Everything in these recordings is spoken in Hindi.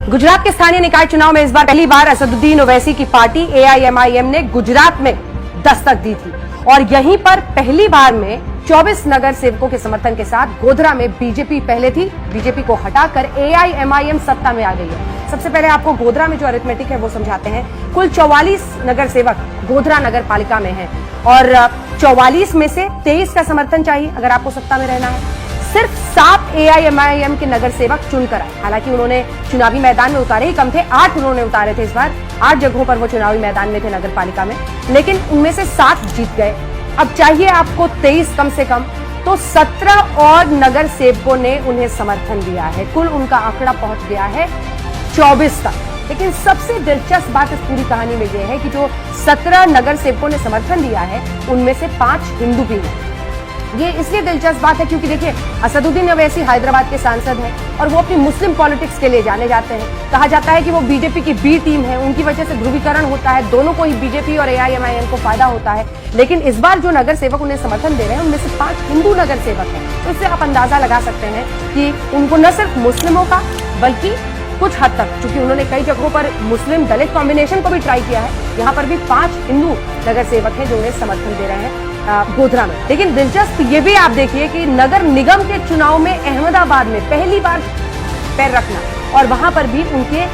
गुजरात के स्थानीय निकाय चुनाव में इस बार पहली बार असदुद्दीन ओवैसी की पार्टी एआईएमआईएम ने गुजरात में दस्तक दी थी और यहीं पर पहली बार में 24 नगर सेवकों के समर्थन के साथ गोधरा में बीजेपी पहले थी। बीजेपी को हटाकर एआईएमआईएम सत्ता में आ गई है। सबसे पहले आपको गोधरा में जो अरिथमेटिक है वो समझाते हैं। कुल 44 नगर सेवक गोधरा नगर पालिका में हैं और 44 में से 23 का समर्थन चाहिए अगर आपको सत्ता में रहना है। सिर्फ 7 एआईएमआईएम के नगर सेवक चुनकर आए। हालांकि उन्होंने चुनावी मैदान में उतारे ही कम थे, 8 उन्होंने उतारे थे। इस बार 8 जगहों पर वो चुनावी मैदान में थे नगर पालिका में, लेकिन उनमें से 7 जीत गए। अब चाहिए आपको 23 कम से कम, तो 17 और नगर सेवकों ने उन्हें समर्थन दिया है। कुल उनका आंकड़ा पहुंच गया है 24 तक। लेकिन सबसे दिलचस्प बात इस पूरी कहानी में यह है कि जो 17 नगर सेवकों ने समर्थन दिया है उनमें से 5 हिंदू भी हैं। ये इसलिए दिलचस्प बात है क्योंकि देखिए, असदुद्दीन ओवैसी हैदराबाद के सांसद हैं और वो अपनी मुस्लिम पॉलिटिक्स के लिए जाने जाते हैं। कहा जाता है कि वो बीजेपी की बी टीम है, उनकी वजह से ध्रुवीकरण होता है, दोनों को ही बीजेपी और एआईएमआईएम को फायदा होता है। लेकिन इस बार जो नगर सेवक उन्हें समर्थन दे रहे हैं उनमें से 5 हिंदू नगर सेवक हैं। तो इससे आप अंदाजा लगा सकते हैं कि उनको न सिर्फ मुस्लिमों का बल्कि कुछ हद तक, चूंकि उन्होंने कई जगहों पर मुस्लिम दलित कॉम्बिनेशन को भी ट्राई किया है, यहाँ पर भी 5 हिंदू नगर सेवक हैं जो उन्हें समर्थन दे रहे हैं गोधरा में। लेकिन दिलचस्प ये भी आप देखिए कि नगर निगम के चुनाव में अहमदाबाद में पहली बार पैर रखना और वहां पर भी उनके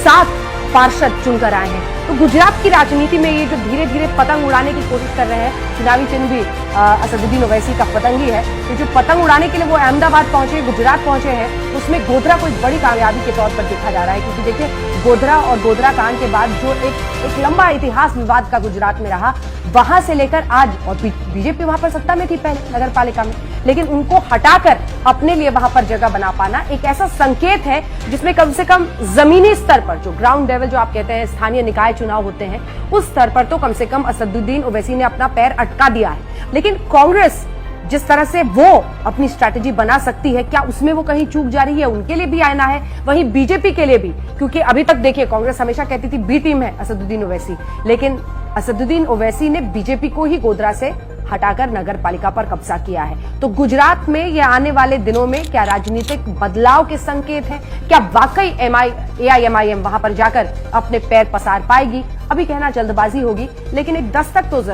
7 पार्षद चुनकर आए हैं। तो गुजरात की राजनीति में ये जो धीरे धीरे पतंग उड़ाने की कोशिश कर रहे हैं, चुनावी चिन्ह भी असदुद्दीन ओवैसी का पतंग ही है। तो जो पतंग उड़ाने के लिए वो अहमदाबाद पहुंचे, गुजरात पहुंचे हैं, उसमें गोधरा को एक बड़ी कामयाबी के तौर पर देखा जा रहा है। क्योंकि देखिए, गोधरा और गोधरा कांड के बाद जो एक लंबा इतिहास विवाद का गुजरात में रहा, वहां से लेकर आज, और बीजेपी वहां पर सत्ता में थी पहले नगर पालिका में, लेकिन उनको हटाकर अपने लिए वहां पर जगह बना पाना एक ऐसा संकेत है जिसमें कम से कम जमीनी स्तर पर, जो ग्राउंड लेवल जो आप कहते हैं स्थानीय निकाय चुनाव होते हैं, उस स्तर पर तो कम से कम असदुद्दीन ओवैसी ने अपना पैर अटका दिया है। लेकिन कांग्रेस जिस तरह से वो अपनी स्ट्रैटेजी बना सकती है, क्या उसमें वो कहीं चूक जा रही है, उनके लिए भी आईना है, वहीं बीजेपी के लिए भी। क्योंकि अभी तक देखिए, कांग्रेस हमेशा कहती थी बी टीम है असदुद्दीन ओवैसी, लेकिन असदुद्दीन ओवैसी ने बीजेपी को ही गोधरा से हटाकर नगर पालिका पर कब्जा किया है। तो गुजरात में ये आने वाले दिनों में क्या राजनीतिक बदलाव के संकेत हैं? क्या वाकई एआईएमआईएम वहां पर जाकर अपने पैर पसार पाएगी? अभी कहना जल्दबाजी होगी, लेकिन एक दस्तक तो जरूर